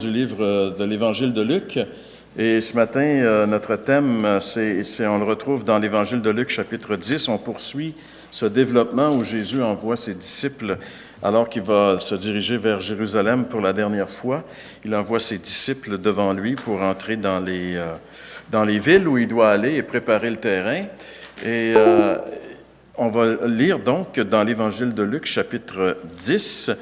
Du livre de l'Évangile de Luc. Et ce matin, notre thème, on le retrouve dans l'Évangile de Luc, chapitre 10. On poursuit ce développement où Jésus envoie ses disciples alors qu'il va se diriger vers Jérusalem pour la dernière fois. Il envoie ses disciples devant lui pour entrer dans les villes où il doit aller et préparer le terrain. Et on va lire donc dans l'Évangile de Luc, chapitre 10,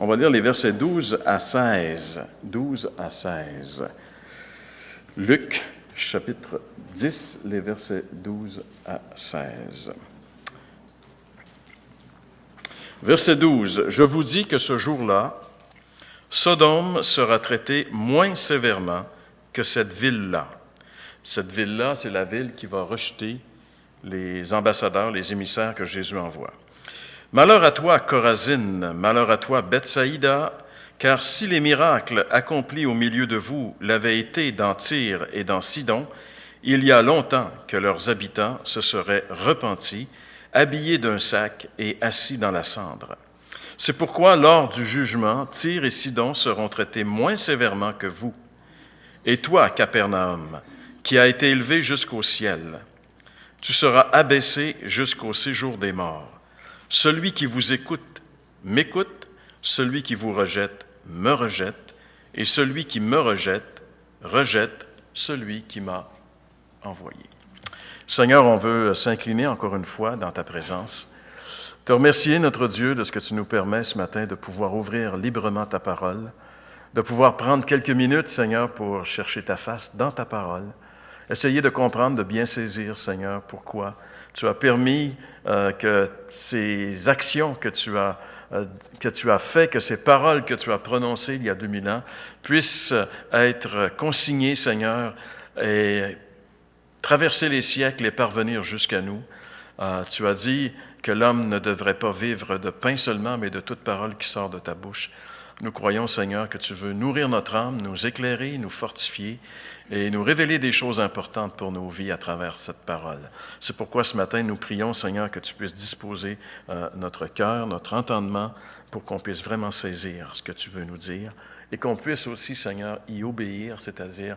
on va lire les versets 12 à 16. 12 à 16. Luc, chapitre 10, les versets 12 à 16. Verset 12. « Je vous dis que ce jour-là, Sodome sera traitée moins sévèrement que cette ville-là. » Cette ville-là, c'est la ville qui va rejeter les ambassadeurs, les émissaires que Jésus envoie. « Malheur à toi, Chorazine, malheur à toi, Bethsaïda, car si les miracles accomplis au milieu de vous l'avaient été dans Tyr et dans Sidon, il y a longtemps que leurs habitants se seraient repentis, habillés d'un sac et assis dans la cendre. C'est pourquoi, lors du jugement, Tyr et Sidon seront traités moins sévèrement que vous. Et toi, Capernaum, qui a été élevé jusqu'au ciel, tu seras abaissé jusqu'au séjour des morts. Celui qui vous écoute, m'écoute, celui qui vous rejette, me rejette, et celui qui me rejette, rejette celui qui m'a envoyé. » Seigneur, on veut s'incliner encore une fois dans ta présence, te remercier, notre Dieu, de ce que tu nous permets ce matin de pouvoir ouvrir librement ta parole, de pouvoir prendre quelques minutes, Seigneur, pour chercher ta face dans ta parole, essayer de comprendre, de bien saisir, Seigneur, pourquoi tu as permis que ces actions que tu as fait, que ces paroles que tu as prononcées il y a 2000 ans, puissent être consignées, Seigneur, et traverser les siècles et parvenir jusqu'à nous. Tu as dit que l'homme ne devrait pas vivre de pain seulement, mais de toute parole qui sort de ta bouche. Nous croyons, Seigneur, que tu veux nourrir notre âme, nous éclairer, nous fortifier et nous révéler des choses importantes pour nos vies à travers cette parole. C'est pourquoi ce matin, nous prions, Seigneur, que tu puisses disposer notre cœur, notre entendement, pour qu'on puisse vraiment saisir ce que tu veux nous dire et qu'on puisse aussi, Seigneur, y obéir, c'est-à-dire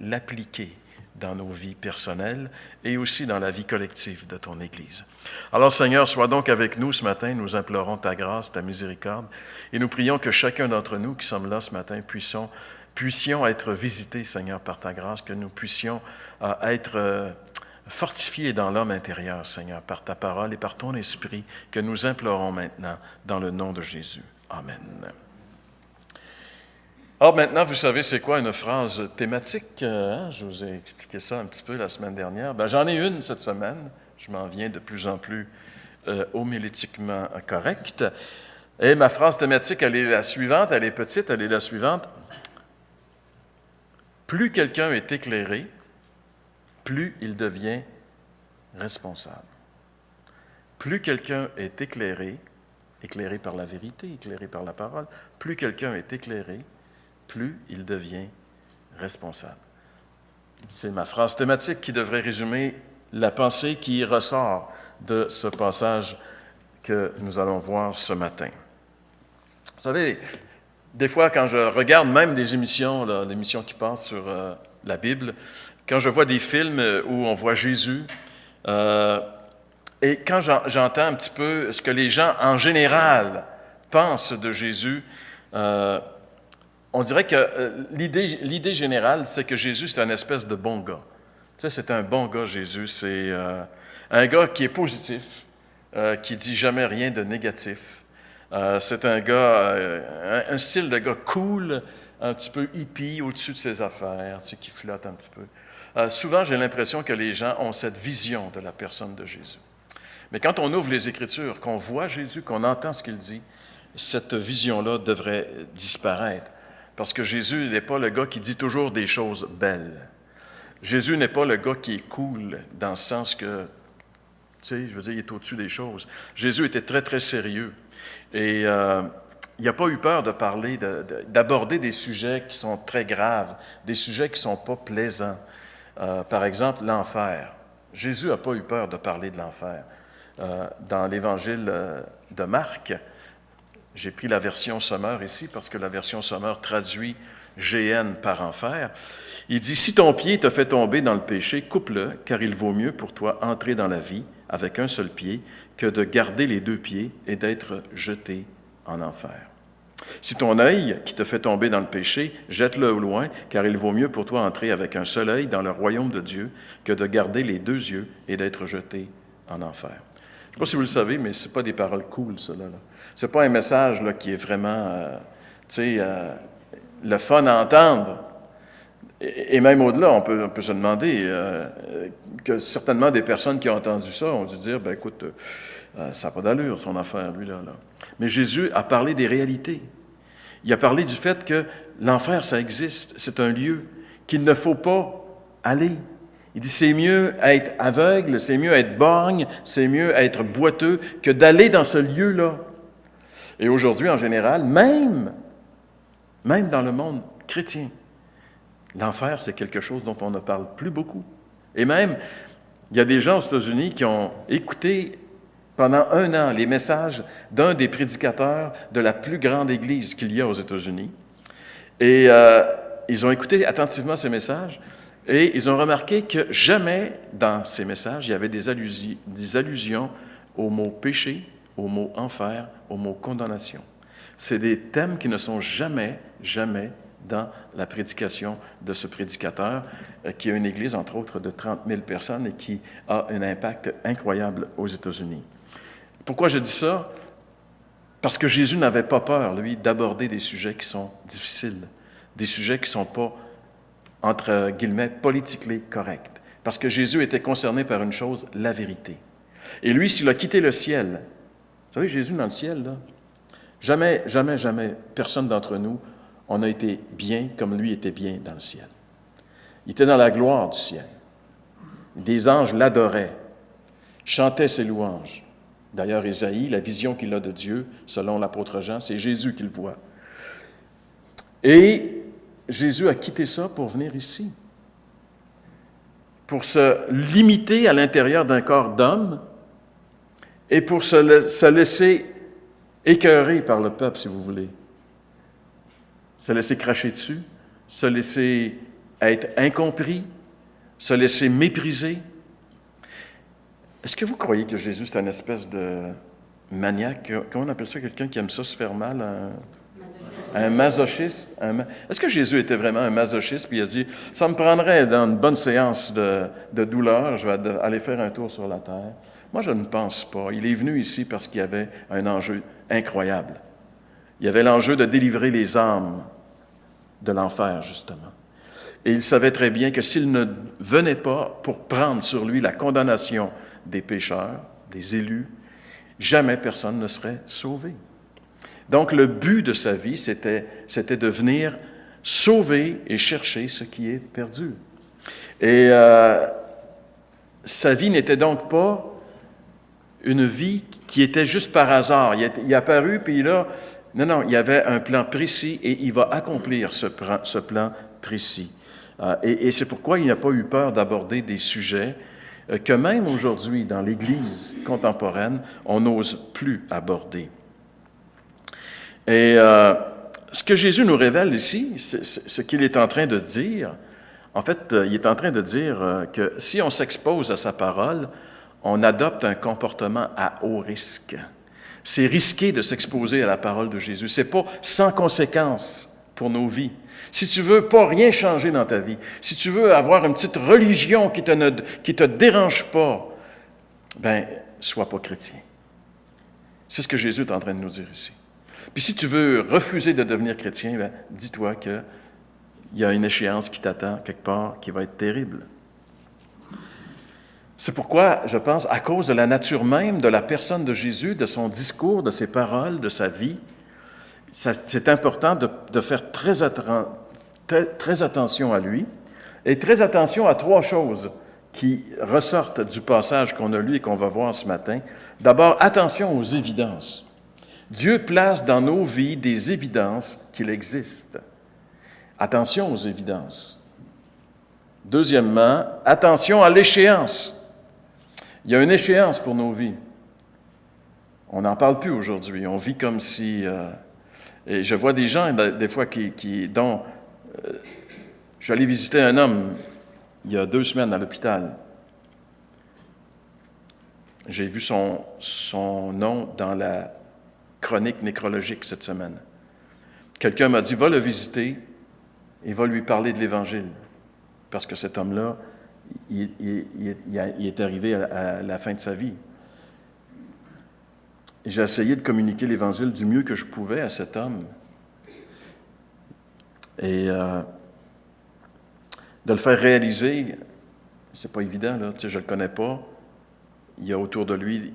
l'appliquer dans nos vies personnelles et aussi dans la vie collective de ton Église. Alors, Seigneur, sois donc avec nous ce matin. Nous implorons ta grâce, ta miséricorde, et nous prions que chacun d'entre nous qui sommes là ce matin puissions être visités, Seigneur, par ta grâce, que nous puissions être fortifiés dans l'homme intérieur, Seigneur, par ta parole et par ton esprit, que nous implorons maintenant dans le nom de Jésus. Amen. Or, maintenant, vous savez, c'est quoi une phrase thématique? Je vous ai expliqué ça un petit peu la semaine dernière. J'en ai une cette semaine. Je m'en viens de plus en plus homilétiquement correcte. Et ma phrase thématique, elle est la suivante. Elle est petite, elle est la suivante. Plus quelqu'un est éclairé, plus il devient responsable. Plus quelqu'un est éclairé par la vérité, éclairé par la parole, plus quelqu'un est éclairé, plus il devient responsable. C'est ma phrase thématique qui devrait résumer la pensée qui ressort de ce passage que nous allons voir ce matin. Vous savez, des fois, quand je regarde même des émissions, l'émission qui passe sur la Bible, quand je vois des films où on voit Jésus, et quand j'entends un petit peu ce que les gens en général pensent de Jésus, on dirait que l'idée générale, c'est que Jésus, c'est un espèce de bon gars. Tu sais, c'est un bon gars, Jésus. C'est un gars qui est positif, qui dit jamais rien de négatif. C'est un gars, un style de gars cool, un petit peu hippie, au-dessus de ses affaires, tu sais, qui flotte un petit peu. Souvent, j'ai l'impression que les gens ont cette vision de la personne de Jésus. Mais quand on ouvre les Écritures, qu'on voit Jésus, qu'on entend ce qu'il dit, cette vision-là devrait disparaître. Parce que Jésus n'est pas le gars qui dit toujours des choses belles. Jésus n'est pas le gars qui est cool dans le sens que, tu sais, je veux dire, il est au-dessus des choses. Jésus était très, très sérieux. Et il n'a pas eu peur de parler, d'aborder des sujets qui sont très graves, des sujets qui ne sont pas plaisants. Par exemple, l'enfer. Jésus n'a pas eu peur de parler de l'enfer. Dans l'Évangile de Marc, j'ai pris la version Sommer ici parce que la version Sommer traduit GN par enfer. Il dit, si ton pied te fait tomber dans le péché, coupe-le, car il vaut mieux pour toi entrer dans la vie avec un seul pied que de garder les 2 pieds et d'être jeté en enfer. Si ton œil qui te fait tomber dans le péché, jette-le au loin, car il vaut mieux pour toi entrer avec un seul œil dans le royaume de Dieu que de garder les 2 yeux et d'être jeté en enfer. Je ne sais pas si vous le savez, mais ce n'est pas des paroles cool, cela. Ce n'est pas un message là, qui est vraiment, le fun à entendre. Et même au-delà, on peut se demander que certainement des personnes qui ont entendu ça ont dû dire, ben écoute, ça n'a pas d'allure, son affaire, lui, là. Mais Jésus a parlé des réalités. Il a parlé du fait que l'enfer, ça existe. C'est un lieu qu'il ne faut pas aller. Il dit, c'est mieux être aveugle, c'est mieux être borgne, c'est mieux être boiteux que d'aller dans ce lieu-là. Et aujourd'hui, en général, même dans le monde chrétien, l'enfer, c'est quelque chose dont on ne parle plus beaucoup. Et même, il y a des gens aux États-Unis qui ont écouté pendant 1 an les messages d'un des prédicateurs de la plus grande église qu'il y a aux États-Unis. Et ils ont écouté attentivement ces messages et ils ont remarqué que jamais dans ces messages, il y avait des allusions au mot péché, au mot enfer, au mot condamnation. C'est des thèmes qui ne sont jamais dans la prédication de ce prédicateur, qui a une église, entre autres, de 30 000 personnes et qui a un impact incroyable aux États-Unis. Pourquoi je dis ça? Parce que Jésus n'avait pas peur, lui, d'aborder des sujets qui sont difficiles, des sujets qui ne sont pas, entre guillemets, politiquement corrects. Parce que Jésus était concerné par une chose, la vérité. Et lui, s'il a quitté le ciel, vous savez, Jésus dans le ciel, là, jamais, personne d'entre nous, on a été bien comme lui était bien dans le ciel. Il était dans la gloire du ciel. Des anges l'adoraient, chantaient ses louanges. D'ailleurs, Ésaïe, la vision qu'il a de Dieu, selon l'apôtre Jean, c'est Jésus qu'il voit. Et Jésus a quitté ça pour venir ici, pour se limiter à l'intérieur d'un corps d'homme et pour se laisser écœurer par le peuple, si vous voulez. Se laisser cracher dessus, se laisser être incompris, se laisser mépriser. Est-ce que vous croyez que Jésus, c'est une espèce de maniaque? Comment on appelle ça, quelqu'un qui aime ça se faire mal? Un masochiste? Est-ce que Jésus était vraiment un masochiste? Puis il a dit, ça me prendrait dans une bonne séance de douleur, je vais aller faire un tour sur la terre. Moi, je ne pense pas. Il est venu ici parce qu'il y avait un enjeu incroyable. Il y avait l'enjeu de délivrer les âmes de l'enfer, justement. Et il savait très bien que s'il ne venait pas pour prendre sur lui la condamnation des pécheurs, des élus, jamais personne ne serait sauvé. Donc, le but de sa vie, c'était de venir sauver et chercher ce qui est perdu. Et sa vie n'était donc pas une vie qui était juste par hasard. Il est apparu, puis là, non, il y avait un plan précis et il va accomplir ce plan précis. Et c'est pourquoi il n'a pas eu peur d'aborder des sujets que même aujourd'hui, dans l'Église contemporaine, on n'ose plus aborder. Et ce que Jésus nous révèle ici, ce qu'il est en train de dire, en fait, il est en train de dire que si on s'expose à sa parole, on adopte un comportement à haut risque. C'est risqué de s'exposer à la parole de Jésus. C'est pas sans conséquence pour nos vies. Si tu veux pas rien changer dans ta vie, si tu veux avoir une petite religion qui te dérange pas, ben, sois pas chrétien. C'est ce que Jésus est en train de nous dire ici. Puis si tu veux refuser de devenir chrétien, ben, dis-toi qu'il y a une échéance qui t'attend quelque part qui va être terrible. C'est pourquoi, je pense, à cause de la nature même de la personne de Jésus, de son discours, de ses paroles, de sa vie, c'est important de faire très attention à lui et très attention à 3 choses qui ressortent du passage qu'on a lu et qu'on va voir ce matin. D'abord, attention aux évidences. Dieu place dans nos vies des évidences qu'il existe. Attention aux évidences. Deuxièmement, attention à l'échéance. Il y a une échéance pour nos vies. On n'en parle plus aujourd'hui. On vit comme si... et je vois des gens, des fois, dont Je suis allé visiter un homme il y a 2 semaines à l'hôpital. J'ai vu son nom dans la chronique nécrologique cette semaine. Quelqu'un m'a dit, va le visiter et va lui parler de l'Évangile. Parce que cet homme-là, il est arrivé à la fin de sa vie. Et j'ai essayé de communiquer l'Évangile du mieux que je pouvais à cet homme. Et de le faire réaliser, c'est pas évident, là. Tu sais, je le connais pas. Il y a autour de lui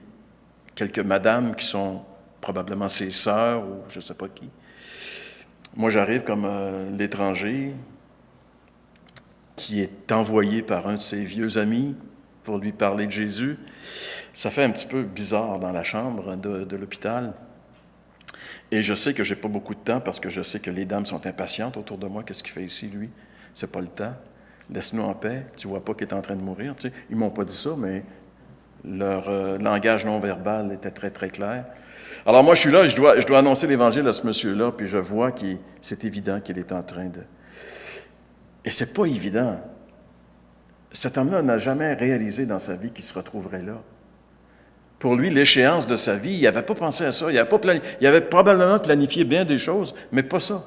quelques madames qui sont probablement ses sœurs ou je ne sais pas qui. Moi, j'arrive comme l'étranger qui est envoyé par un de ses vieux amis pour lui parler de Jésus. Ça fait un petit peu bizarre dans la chambre de l'hôpital. Et je sais que je n'ai pas beaucoup de temps parce que je sais que les dames sont impatientes autour de moi. Qu'est-ce qu'il fait ici, lui? C'est pas le temps. Laisse-nous en paix. Tu vois pas qu'il est en train de mourir. Tu sais, ils m'ont pas dit ça, mais leur langage non-verbal était très, très clair. Alors moi, je suis là, je dois annoncer l'Évangile à ce monsieur-là, puis je vois que c'est évident qu'il est en train de... Et c'est pas évident. Cet homme-là n'a jamais réalisé dans sa vie qu'il se retrouverait là. Pour lui, l'échéance de sa vie, il n'avait pas pensé à ça. Il avait probablement planifié bien des choses, mais pas ça.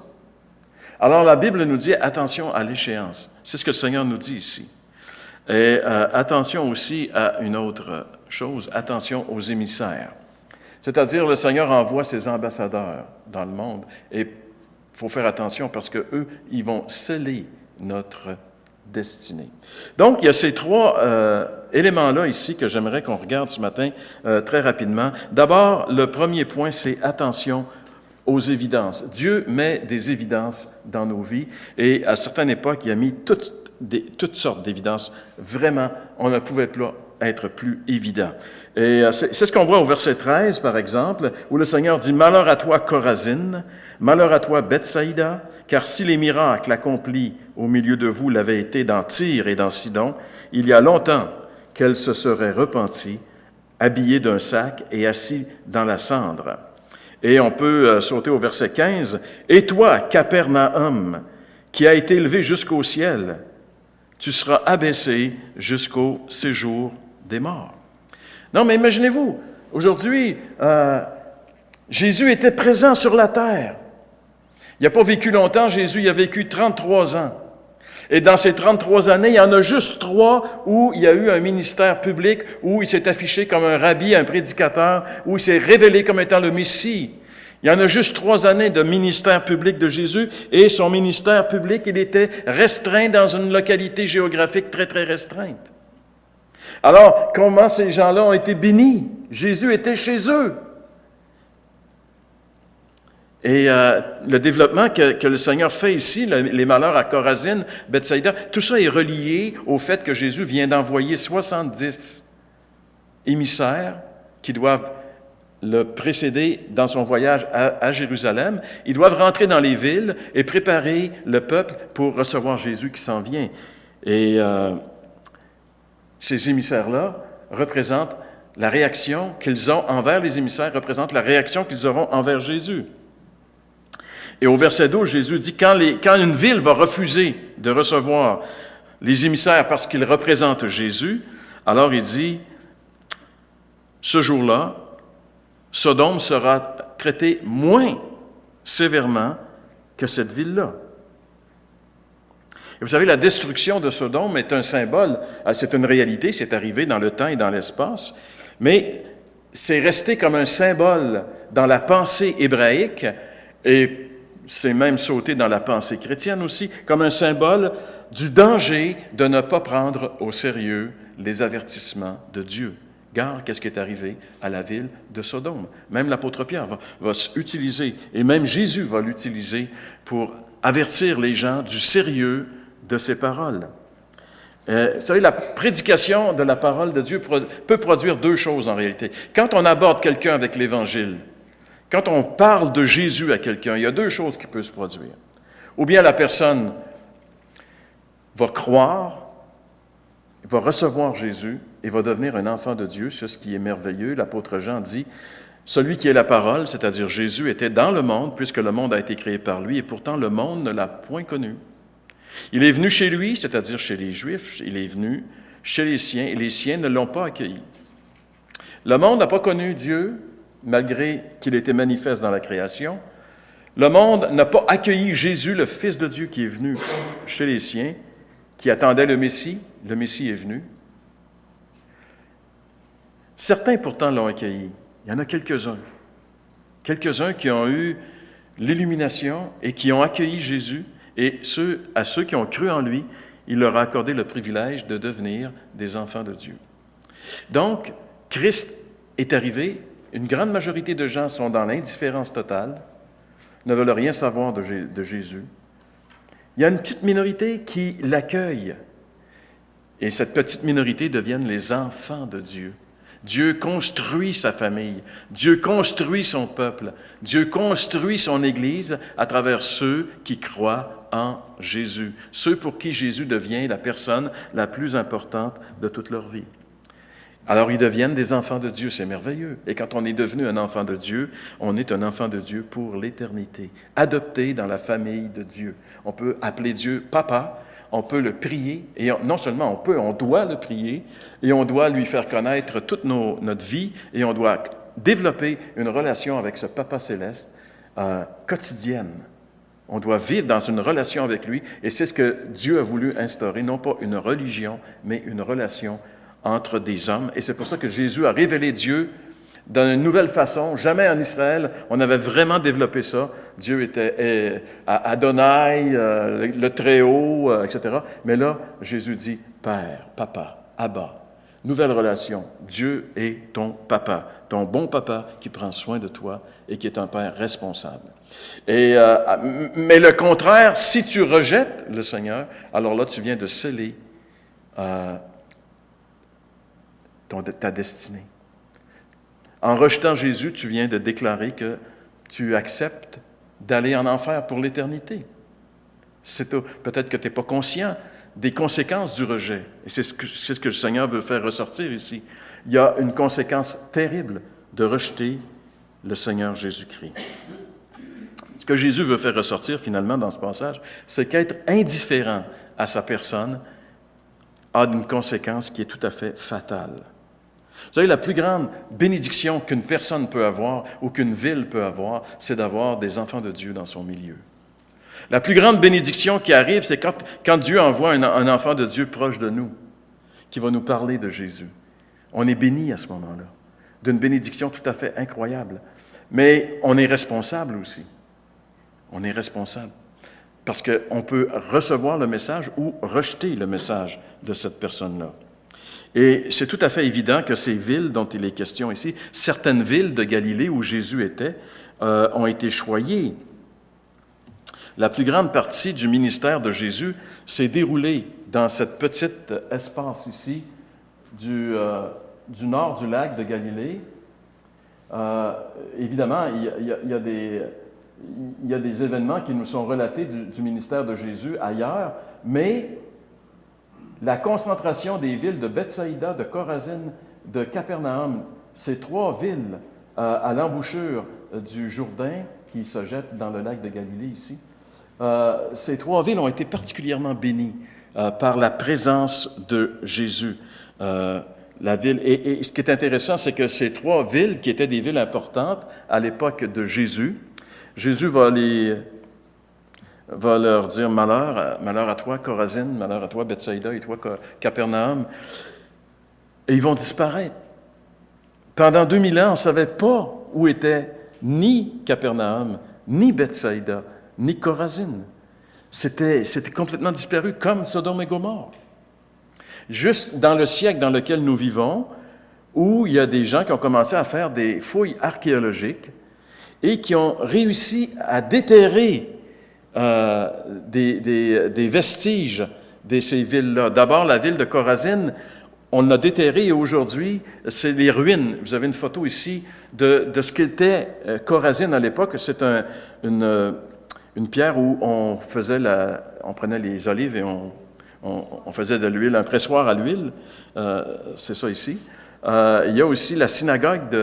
Alors la Bible nous dit attention à l'échéance. C'est ce que le Seigneur nous dit ici. Et attention aussi à une autre chose, attention aux émissaires. C'est-à-dire, le Seigneur envoie ses ambassadeurs dans le monde et il faut faire attention parce qu'eux, ils vont sceller notre destinée. Donc, il y a ces 3 éléments-là ici que j'aimerais qu'on regarde ce matin très rapidement. D'abord, le premier point, c'est attention aux évidences. Dieu met des évidences dans nos vies et à certaines époques, il a mis toutes sortes d'évidences. Vraiment, on ne pouvait pas être plus évident. Et c'est ce qu'on voit au verset 13, par exemple, où le Seigneur dit « Malheur à toi, Chorazine, malheur à toi, Bethsaïda, car si les miracles accomplis au milieu de vous l'avaient été dans Tyr et dans Sidon, il y a longtemps qu'elle se serait repentie, habillée d'un sac et assis dans la cendre. » Et on peut sauter au verset 15. « Et toi, Capernaum, qui a été élevé jusqu'au ciel, tu seras abaissé jusqu'au séjour des morts. » Non, mais imaginez-vous, aujourd'hui, Jésus était présent sur la terre. Il n'a pas vécu longtemps, Jésus, il a vécu 33 ans. Et dans ces 33 années, il y en a juste 3 où il y a eu un ministère public, où il s'est affiché comme un rabbi, un prédicateur, où il s'est révélé comme étant le Messie. Il y en a juste 3 années de ministère public de Jésus, et son ministère public, il était restreint dans une localité géographique très, très restreinte. Alors, comment ces gens-là ont été bénis? Jésus était chez eux. Et le développement que le Seigneur fait ici, les malheurs à Chorazine, Bethsaïda, tout ça est relié au fait que Jésus vient d'envoyer 70 émissaires qui doivent le précéder dans son voyage à Jérusalem. Ils doivent rentrer dans les villes et préparer le peuple pour recevoir Jésus qui s'en vient. Et ces émissaires-là représentent la réaction qu'ils ont envers les émissaires, représentent la réaction qu'ils auront envers Jésus. Et au verset 12, Jésus dit, quand une ville va refuser de recevoir les émissaires parce qu'ils représentent Jésus, alors il dit, ce jour-là, Sodome sera traitée moins sévèrement que cette ville-là. Et vous savez, la destruction de Sodome est un symbole, c'est une réalité, c'est arrivé dans le temps et dans l'espace, mais c'est resté comme un symbole dans la pensée hébraïque et c'est même sauté dans la pensée chrétienne aussi, comme un symbole du danger de ne pas prendre au sérieux les avertissements de Dieu. Regarde qu'est-ce qui est arrivé à la ville de Sodome. Même l'apôtre Pierre va utiliser, et même Jésus va l'utiliser pour avertir les gens du sérieux de ses paroles. Vous savez, la prédication de la parole de Dieu peut produire 2 choses en réalité. Quand on aborde quelqu'un avec l'Évangile, quand on parle de Jésus à quelqu'un, il y a 2 choses qui peuvent se produire. Ou bien la personne va croire, va recevoir Jésus et va devenir un enfant de Dieu, c'est ce qui est merveilleux. L'apôtre Jean dit, celui qui est la parole, c'est-à-dire Jésus, était dans le monde, puisque le monde a été créé par lui, et pourtant le monde ne l'a point connu. Il est venu chez lui, c'est-à-dire chez les Juifs, il est venu chez les siens, et les siens ne l'ont pas accueilli. Le monde n'a pas connu Dieu, malgré qu'il était manifeste dans la création. Le monde n'a pas accueilli Jésus, le Fils de Dieu, qui est venu chez les siens, qui attendait le Messie. Le Messie est venu. Certains, pourtant, l'ont accueilli. Il y en a quelques-uns. Quelques-uns qui ont eu l'illumination et qui ont accueilli Jésus. Et à ceux qui ont cru en lui, il leur a accordé le privilège de devenir des enfants de Dieu. Donc, Christ est arrivé. Une grande majorité de gens sont dans l'indifférence totale, ne veulent rien savoir de Jésus. Il y a une petite minorité qui l'accueille. Et cette petite minorité deviennent les enfants de Dieu. Dieu construit sa famille. Dieu construit son peuple. Dieu construit son Église à travers ceux qui croient en Jésus. Ceux pour qui Jésus devient la personne la plus importante de toute leur vie. Alors, ils deviennent des enfants de Dieu, c'est merveilleux. Et quand on est devenu un enfant de Dieu, on est un enfant de Dieu pour l'éternité, adopté dans la famille de Dieu. On peut appeler Dieu Papa, on peut le prier, et non seulement on peut, on doit le prier, et on doit lui faire connaître toute notre vie, et on doit développer une relation avec ce Papa céleste quotidienne. On doit vivre dans une relation avec lui, et c'est ce que Dieu a voulu instaurer, non pas une religion, mais une relation entre des hommes. Et c'est pour ça que Jésus a révélé Dieu d'une nouvelle façon. Jamais en Israël, on avait vraiment développé ça. Dieu était Adonai, le Très-Haut, etc. Mais là, Jésus dit Père, Papa, Abba. Nouvelle relation. Dieu est ton papa, ton bon papa qui prend soin de toi et qui est un père responsable. Mais le contraire, si tu rejettes le Seigneur, alors là, tu viens de sceller ta destinée. En rejetant Jésus, tu viens de déclarer que tu acceptes d'aller en enfer pour l'éternité. Peut-être que tu n'es pas conscient des conséquences du rejet. Et c'est ce que le Seigneur veut faire ressortir ici. Il y a une conséquence terrible de rejeter le Seigneur Jésus-Christ. Ce que Jésus veut faire ressortir finalement dans ce passage, c'est qu'être indifférent à sa personne a une conséquence qui est tout à fait fatale. Vous savez, la plus grande bénédiction qu'une personne peut avoir ou qu'une ville peut avoir, c'est d'avoir des enfants de Dieu dans son milieu. La plus grande bénédiction qui arrive, c'est quand Dieu envoie un enfant de Dieu proche de nous, qui va nous parler de Jésus. On est béni à ce moment-là, d'une bénédiction tout à fait incroyable. Mais on est responsable aussi. On est responsable. Parce qu'on peut recevoir le message ou rejeter le message de cette personne-là. Et c'est tout à fait évident que ces villes dont il est question ici, certaines villes de Galilée où Jésus était, ont été choyées. La plus grande partie du ministère de Jésus s'est déroulée dans cette petite espace ici du nord du lac de Galilée. Évidemment, il y a des événements qui nous sont relatés du ministère de Jésus ailleurs, mais la concentration des villes de Bethsaïda, de Chorazine, de Capernaum, ces trois villes à l'embouchure du Jourdain qui se jette dans le lac de Galilée ici, ces trois villes ont été particulièrement bénies par la présence de Jésus. La ville, et ce qui est intéressant, c'est que ces trois villes, qui étaient des villes importantes à l'époque de Jésus, Jésus va leur dire malheur à toi, Chorazine, malheur à toi, Bethsaïda, et toi, Capernaum. Et ils vont disparaître. Pendant 2000 ans, on ne savait pas où était ni Capernaum, ni Bethsaïda, ni Chorazine. C'était complètement disparu, comme Sodome et Gomorrhe. Juste dans le siècle dans lequel nous vivons, où il y a des gens qui ont commencé à faire des fouilles archéologiques et qui ont réussi à déterrer des vestiges de ces villes-là. D'abord, la ville de Chorazine, on l'a déterrée et aujourd'hui, c'est les ruines. Vous avez une photo ici de ce qu'était Chorazine à l'époque. C'est une pierre où on prenait les olives et on faisait de l'huile, un pressoir à l'huile. C'est ça ici. Il y a aussi la synagogue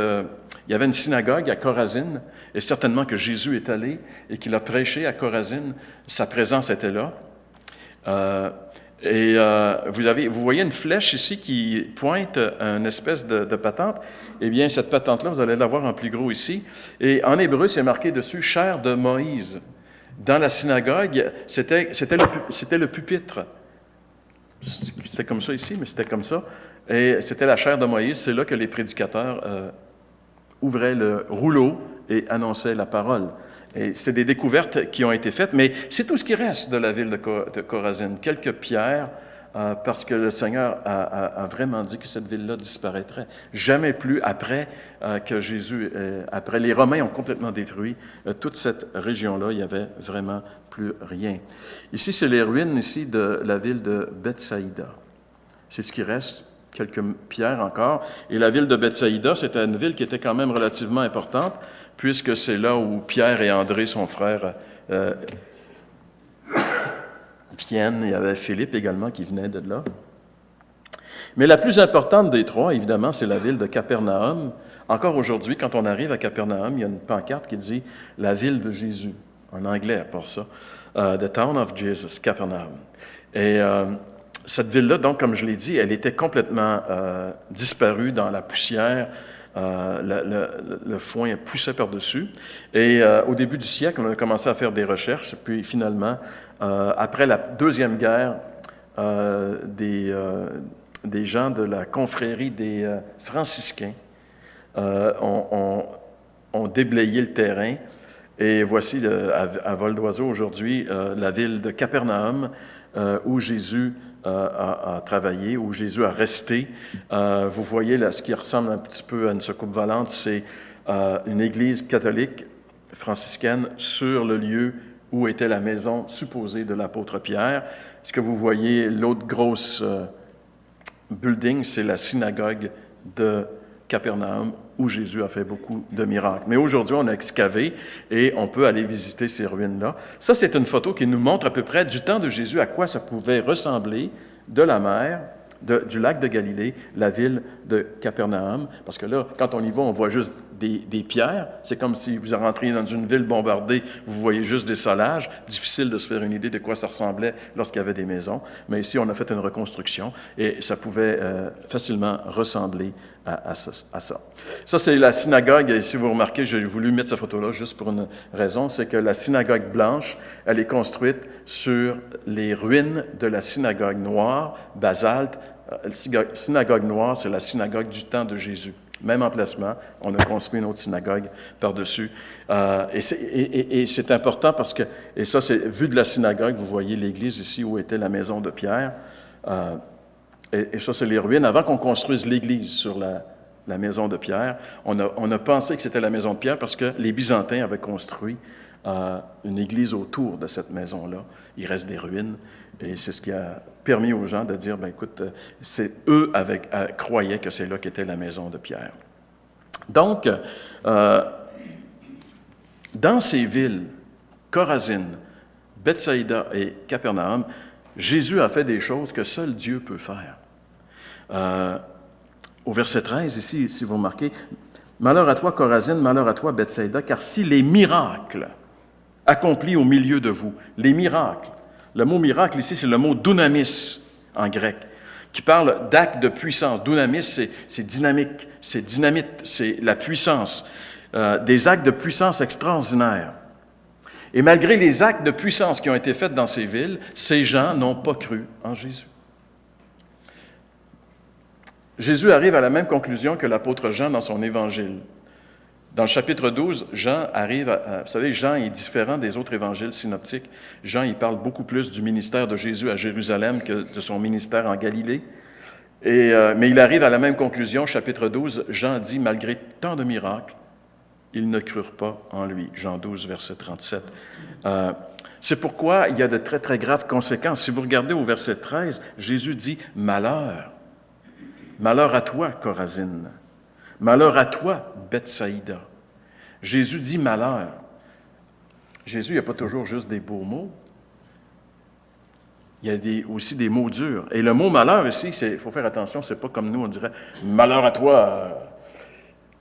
il y avait une synagogue à Chorazine, et certainement que Jésus est allé et qu'il a prêché à Chorazine. Sa présence était là. Vous voyez une flèche ici qui pointe à une espèce de patente. Eh bien, cette patente-là, vous allez la voir en plus gros ici. Et en hébreu, c'est marqué dessus « chair de Moïse ». Dans la synagogue, c'était le pupitre. C'était comme ça ici, mais c'était comme ça. Et c'était la chair de Moïse. C'est là que les prédicateurs ouvraient le rouleau et annonçaient la parole. Et c'est des découvertes qui ont été faites, mais c'est tout ce qui reste de la ville de Chorazine. Quelques pierres, parce que le Seigneur a vraiment dit que cette ville-là disparaîtrait. Jamais plus après que Jésus, après les Romains ont complètement détruit toute cette région-là, il n'y avait vraiment plus rien. Ici, c'est les ruines ici de la ville de Bethsaïda. C'est ce qui reste, quelques pierres encore. Et la ville de Bethsaïda, c'était une ville qui était quand même relativement importante, puisque c'est là où Pierre et André, son frère, viennent. Il y avait Philippe également qui venait de là. Mais la plus importante des trois, évidemment, c'est la ville de Capernaum. Encore aujourd'hui, quand on arrive à Capernaum, il y a une pancarte qui dit « La ville de Jésus », en anglais à part ça, « The town of Jesus, Capernaum ». Et cette ville-là, donc, comme je l'ai dit, elle était complètement disparue dans la poussière. Le foin poussait par-dessus. Et au début du siècle, on a commencé à faire des recherches. Puis finalement, après la Deuxième Guerre, des gens de la confrérie des franciscains ont déblayé le terrain. Et voici, à vol d'oiseau aujourd'hui, la ville de Capernaum, où Jésus a travaillé, où Jésus a resté. Vous voyez là, ce qui ressemble un petit peu à une soucoupe volante, c'est une église catholique franciscaine sur le lieu où était la maison supposée de l'apôtre Pierre. Ce que vous voyez, l'autre grosse building, c'est la synagogue de Capernaum, où Jésus a fait beaucoup de miracles. Mais aujourd'hui, on a excavé et on peut aller visiter ces ruines-là. Ça, c'est une photo qui nous montre à peu près du temps de Jésus à quoi ça pouvait ressembler de la mer, du lac de Galilée, la ville de Capernaum. Parce que là, quand on y va, on voit juste des pierres. C'est comme si vous rentriez dans une ville bombardée, vous voyez juste des solages. Difficile de se faire une idée de quoi ça ressemblait lorsqu'il y avait des maisons. Mais ici, on a fait une reconstruction et ça pouvait facilement ressembler à ça. Ça, c'est la synagogue. Et si vous remarquez, j'ai voulu mettre cette photo-là juste pour une raison, c'est que la synagogue blanche, elle est construite sur les ruines de la synagogue noire, basalte. La synagogue noire, c'est la synagogue du temps de Jésus. Même emplacement, on a construit une autre synagogue par-dessus. Et c'est important parce que, et ça c'est vu de la synagogue, vous voyez l'église ici où était la maison de Pierre. Et ça c'est les ruines. Avant qu'on construise l'église sur la maison de Pierre, on a pensé que c'était la maison de Pierre parce que les Byzantins avaient construit une église autour de cette maison-là. Il reste des ruines. Et c'est ce qui a permis aux gens de dire, ben écoute, eux croyaient que c'est là qu'était la maison de Pierre. Donc, dans ces villes, Chorazine, Bethsaïda et Capernaum, Jésus a fait des choses que seul Dieu peut faire. Au verset 13, ici, si vous remarquez, « Malheur à toi, Chorazine, malheur à toi, Bethsaïda, car si les miracles accomplis au milieu de vous, les miracles, le mot miracle ici, c'est le mot dunamis en grec, qui parle d'actes de puissance. Dunamis, c'est dynamique, c'est dynamite, c'est la puissance, des actes de puissance extraordinaires. Et malgré les actes de puissance qui ont été faits dans ces villes, ces gens n'ont pas cru en Jésus. Jésus arrive à la même conclusion que l'apôtre Jean dans son évangile. Dans le chapitre 12, Jean arrive vous savez, Jean est différent des autres évangiles synoptiques. Jean, il parle beaucoup plus du ministère de Jésus à Jérusalem que de son ministère en Galilée. Mais il arrive à la même conclusion, chapitre 12, Jean dit, malgré tant de miracles, ils ne crurent pas en lui. Jean 12, verset 37. C'est pourquoi il y a de très, très graves conséquences. Si vous regardez au verset 13, Jésus dit, malheur. Malheur à toi, Chorazine. Malheur à toi, Bethsaïda. Jésus dit malheur. Jésus, il n'y a pas toujours juste des beaux mots. Il y a aussi des mots durs. Et le mot malheur ici, il faut faire attention, c'est pas comme nous, on dirait malheur à toi.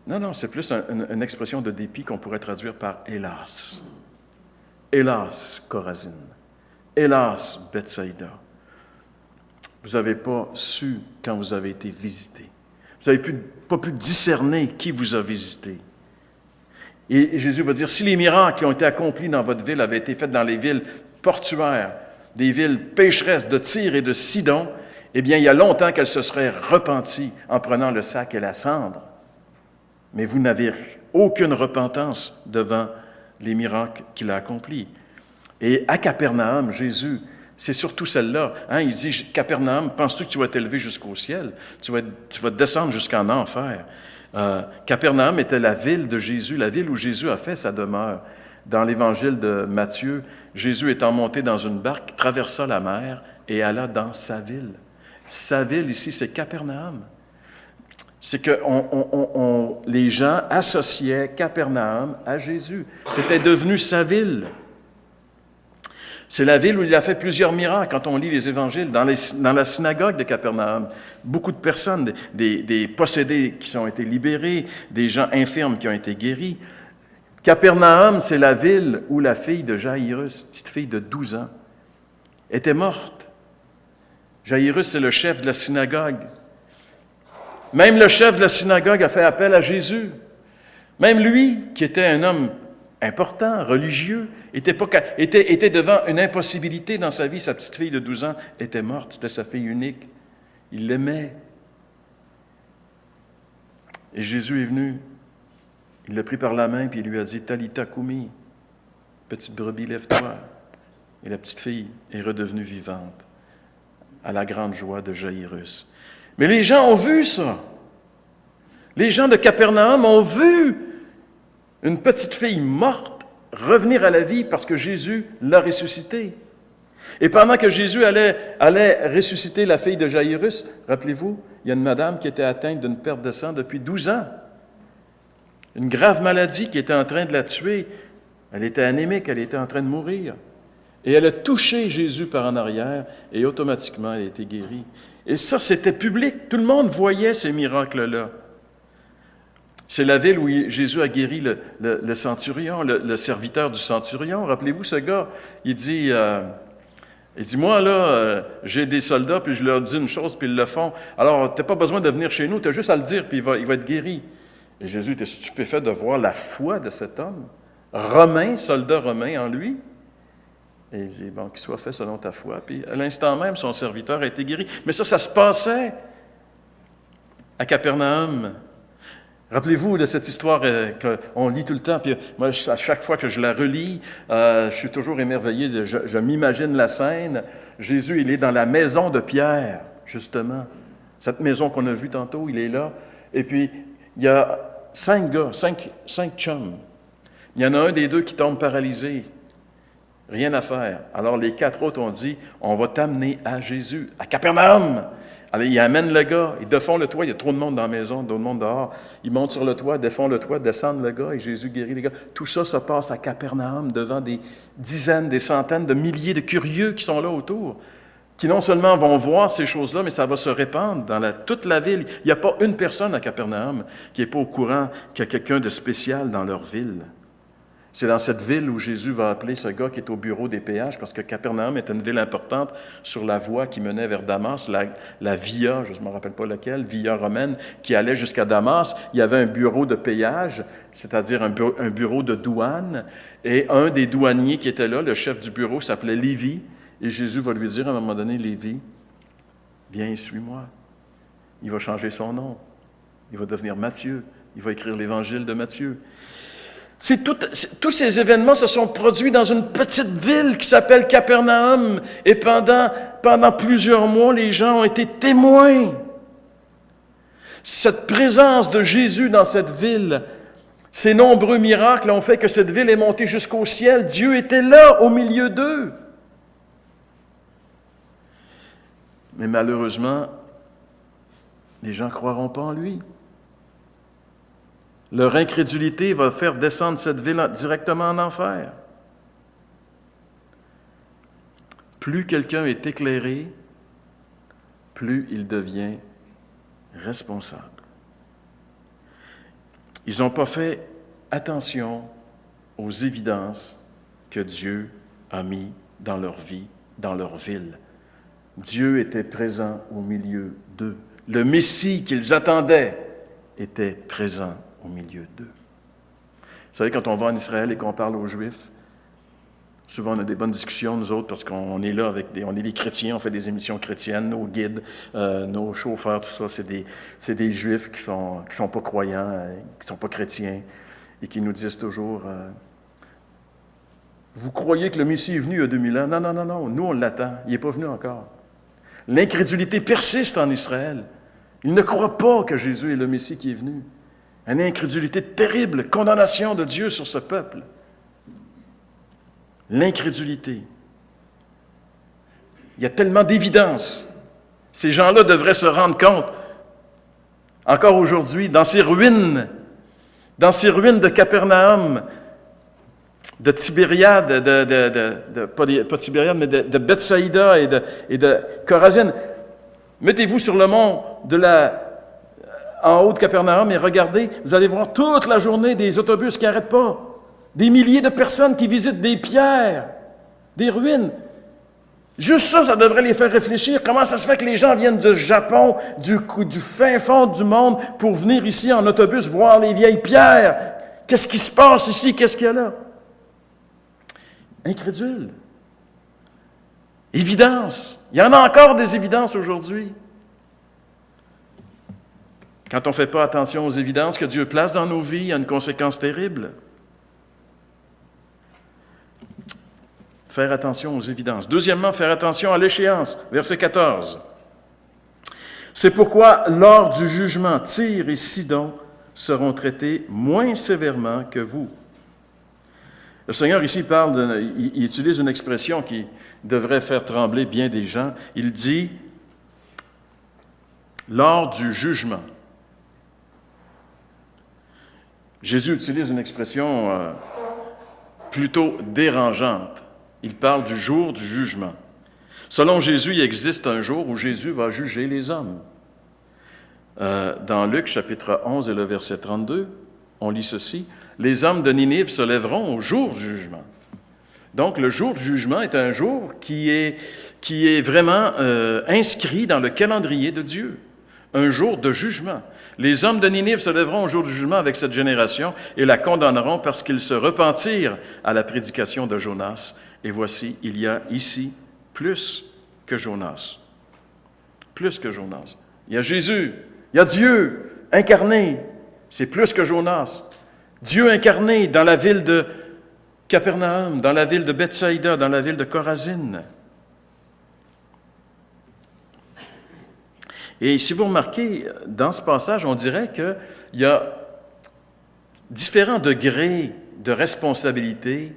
Non, c'est plus une expression de dépit qu'on pourrait traduire par hélas. Hélas, Chorazine. Hélas, Bethsaïda, vous n'avez pas su quand vous avez été visité. Vous n'avez pas pu discerner qui vous a visité. Et Jésus va dire, si les miracles qui ont été accomplis dans votre ville avaient été faits dans les villes portuaires, des villes pécheresses de Tyr et de Sidon, eh bien, il y a longtemps qu'elles se seraient repenties en prenant le sac et la cendre. Mais vous n'avez aucune repentance devant les miracles qu'il a accomplis. Et à Capernaum, Jésus, c'est surtout celle-là. Il dit, Capernaum, penses-tu que tu vas t'élever jusqu'au ciel? Tu vas descendre jusqu'en enfer. Capernaum était la ville de Jésus, la ville où Jésus a fait sa demeure. Dans l'évangile de Matthieu, Jésus étant monté dans une barque, traversa la mer et alla dans sa ville. Sa ville ici, c'est Capernaum. C'est que les gens associaient Capernaum à Jésus. C'était devenu sa ville. C'est la ville où il a fait plusieurs miracles. Quand on lit les évangiles, dans la synagogue de Capernaum, beaucoup de personnes, des possédés qui ont été libérés, des gens infirmes qui ont été guéris. Capernaum, c'est la ville où la fille de Jaïrus, petite fille de 12 ans, était morte. Jaïrus, c'est le chef de la synagogue. Même le chef de la synagogue a fait appel à Jésus. Même lui, qui était un homme important, religieux, était devant une impossibilité dans sa vie. Sa petite fille de 12 ans était morte, c'était sa fille unique. Il l'aimait. Et Jésus est venu, il l'a pris par la main, puis il lui a dit, Talitha Koumi, petite brebis, lève-toi. Et la petite fille est redevenue vivante, à la grande joie de Jaïrus. Mais les gens ont vu ça. Les gens de Capernaum ont vu une petite fille morte revenir à la vie parce que Jésus l'a ressuscitée. Et pendant que Jésus allait ressusciter la fille de Jaïrus, rappelez-vous, il y a une madame qui était atteinte d'une perte de sang depuis 12 ans. Une grave maladie qui était en train de la tuer. Elle était anémique, elle était en train de mourir. Et elle a touché Jésus par en arrière et automatiquement elle a été guérie. Et ça, c'était public. Tout le monde voyait ces miracles-là. C'est la ville où Jésus a guéri le centurion, le serviteur du centurion. Rappelez-vous ce gars, il dit, moi là, j'ai des soldats, puis je leur dis une chose, puis ils le font. Alors, tu n'as pas besoin de venir chez nous, tu as juste à le dire, puis il va être guéri. Et Jésus était stupéfait de voir la foi de cet homme, romain, soldat romain en lui. Et il dit, bon, qu'il soit fait selon ta foi. Puis à l'instant même, son serviteur a été guéri. Mais ça se passait à Capernaum. Rappelez-vous de cette histoire qu'on lit tout le temps, puis moi, à chaque fois que je la relis, je suis toujours émerveillé, je m'imagine la scène. Jésus, il est dans la maison de Pierre, justement. Cette maison qu'on a vue tantôt, il est là. Et puis, il y a 5 gars, 5 chums. Il y en a un des deux qui tombe paralysé. Rien à faire. Alors, les 4 autres ont dit, on va t'amener à Jésus, à Capernaum. Alors, ils amènent le gars, ils défont le toit, il y a trop de monde dans la maison, d'autres monde dehors. Ils montent sur le toit, défont le toit, descendent le gars et Jésus guérit les gars. Tout ça se passe à Capernaum devant des dizaines, des centaines de milliers de curieux qui sont là autour, qui non seulement vont voir ces choses-là, mais ça va se répandre dans toute la ville. Il n'y a pas une personne à Capernaum qui n'est pas au courant qu'il y a quelqu'un de spécial dans leur ville. C'est dans cette ville où Jésus va appeler ce gars qui est au bureau des péages, parce que Capernaum est une ville importante sur la voie qui menait vers Damas, la via, je ne me rappelle pas laquelle, via romaine, qui allait jusqu'à Damas. Il y avait un bureau de péage, c'est-à-dire un bureau de douane, et un des douaniers qui était là, le chef du bureau, s'appelait Lévi, et Jésus va lui dire à un moment donné, Lévi, viens, suis-moi. Il va changer son nom. Il va devenir Matthieu. Il va écrire l'évangile de Matthieu. Tous ces événements se sont produits dans une petite ville qui s'appelle Capernaum. Et pendant plusieurs mois, les gens ont été témoins. Cette présence de Jésus dans cette ville, ces nombreux miracles ont fait que cette ville est montée jusqu'au ciel. Dieu était là, au milieu d'eux. Mais malheureusement, les gens ne croiront pas en lui. Leur incrédulité va faire descendre cette ville directement en enfer. Plus quelqu'un est éclairé, plus il devient responsable. Ils n'ont pas fait attention aux évidences que Dieu a mis dans leur vie dans leur ville. Dieu était présent au milieu d'eux. Le Messie qu'ils attendaient était présent au milieu d'eux. Vous savez, quand on va en Israël et qu'on parle aux Juifs, souvent on a des bonnes discussions, nous autres, parce qu'on est là on est des chrétiens, on fait des émissions chrétiennes, nos guides, nos chauffeurs, tout ça, c'est des Juifs qui sont pas croyants, qui sont pas chrétiens, et qui nous disent toujours vous croyez que le Messie est venu il y a 2000 ans? Non, non, non, non, nous on l'attend, il n'est pas venu encore. L'incrédulité persiste en Israël. Ils ne croient pas que Jésus est le Messie qui est venu. Une incrédulité terrible, condamnation de Dieu sur ce peuple. L'incrédulité. Il y a tellement d'évidence. Ces gens-là devraient se rendre compte, encore aujourd'hui, dans ces ruines de Capernaum, de Tibériade, pas Tibériade, mais de Bethsaïda et de Chorazine. Mettez-vous sur le mont en haut de Capernaum et regardez, vous allez voir toute la journée des autobus qui n'arrêtent pas. Des milliers de personnes qui visitent des pierres, des ruines. Juste ça, ça devrait les faire réfléchir. Comment ça se fait que les gens viennent du Japon, du fin fond du monde, pour venir ici en autobus voir les vieilles pierres? Qu'est-ce qui se passe ici? Qu'est-ce qu'il y a là? Incrédule. Évidence. Il y en a encore des évidences aujourd'hui. Quand on ne fait pas attention aux évidences que Dieu place dans nos vies, il y a une conséquence terrible. Faire attention aux évidences. Deuxièmement, faire attention à l'échéance. Verset 14. C'est pourquoi, lors du jugement, Tyr et Sidon seront traités moins sévèrement que vous. Le Seigneur ici il utilise une expression qui devrait faire trembler bien des gens. Il dit « lors du jugement ». Jésus utilise une expression plutôt dérangeante. Il parle du jour du jugement. Selon Jésus, il existe un jour où Jésus va juger les hommes. Dans Luc, chapitre 11 et le verset 32, on lit ceci. « Les hommes de Ninive se lèveront au jour du jugement. » Donc, le jour du jugement est un jour qui est vraiment inscrit dans le calendrier de Dieu. Un jour de jugement. Les hommes de Ninive se lèveront au jour du jugement avec cette génération et la condamneront parce qu'ils se repentirent à la prédication de Jonas. Et voici, il y a ici plus que Jonas. Plus que Jonas. Il y a Jésus, il y a Dieu incarné. C'est plus que Jonas. Dieu incarné dans la ville de Capernaum, dans la ville de Bethsaïda, dans la ville de Chorazine. Et si vous remarquez, dans ce passage, on dirait qu'il y a différents degrés de responsabilité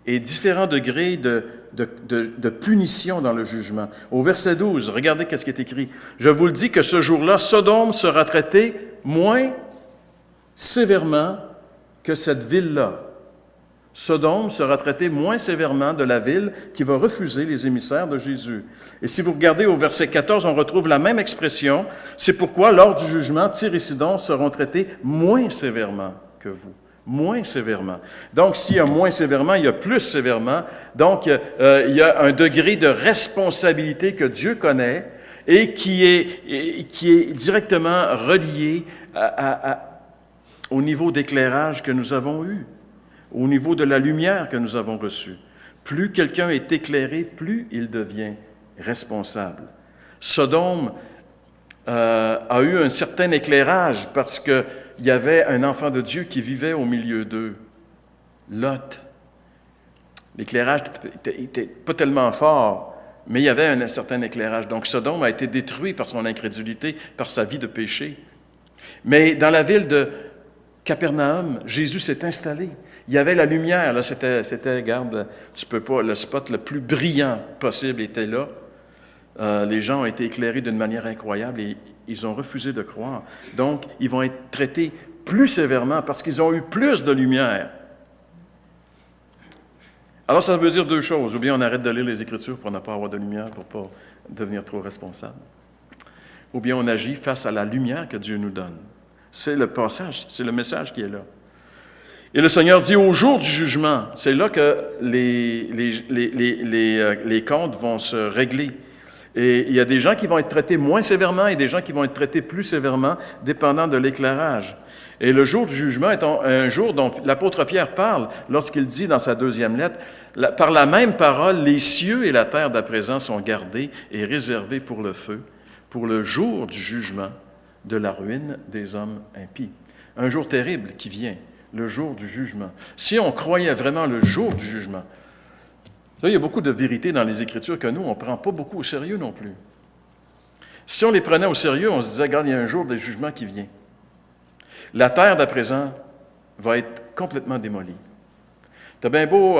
et différents degrés de punition dans le jugement. Au verset 12, regardez ce qui est écrit. « Je vous le dis que ce jour-là, Sodome sera traité moins sévèrement que cette ville-là. » Sodome sera traité moins sévèrement de la ville qui va refuser les émissaires de Jésus. Et si vous regardez au verset 14, on retrouve la même expression. C'est pourquoi, lors du jugement, Tyr et Sidon seront traités moins sévèrement que vous. Moins sévèrement. Donc, s'il y a moins sévèrement, il y a plus sévèrement. Donc, il y a un degré de responsabilité que Dieu connaît et qui est directement relié au niveau d'éclairage que nous avons eu, au niveau de la lumière que nous avons reçue. Plus quelqu'un est éclairé, plus il devient responsable. Sodome a eu un certain éclairage parce qu'il y avait un enfant de Dieu qui vivait au milieu d'eux, Lot. L'éclairage n'était pas tellement fort, mais il y avait un certain éclairage. Donc Sodome a été détruit par son incrédulité, par sa vie de péché. Mais dans la ville de Capernaum, Jésus s'est installé. Il y avait la lumière, là, c'était, regarde, tu peux pas, le spot le plus brillant possible était là. Les gens ont été éclairés d'une manière incroyable et ils ont refusé de croire. Donc, ils vont être traités plus sévèrement parce qu'ils ont eu plus de lumière. Alors, ça veut dire deux choses. Ou bien on arrête de lire les Écritures pour ne pas avoir de lumière, pour ne pas devenir trop responsable. Ou bien on agit face à la lumière que Dieu nous donne. C'est le passage, c'est le message qui est là. Et le Seigneur dit, au jour du jugement, c'est là que les comptes vont se régler. Et il y a des gens qui vont être traités moins sévèrement et des gens qui vont être traités plus sévèrement, dépendant de l'éclairage. Et le jour du jugement est un jour dont l'apôtre Pierre parle lorsqu'il dit dans sa deuxième lettre, « Par la même parole, les cieux et la terre d'à présent sont gardés et réservés pour le feu, pour le jour du jugement de la ruine des hommes impies. » Un jour terrible qui vient, le jour du jugement. Si on croyait vraiment le jour du jugement, là, il y a beaucoup de vérités dans les Écritures que nous, on ne prend pas beaucoup au sérieux non plus. Si on les prenait au sérieux, on se disait, regarde, il y a un jour de jugement qui vient. La terre d'à présent va être complètement démolie. T'as bien beau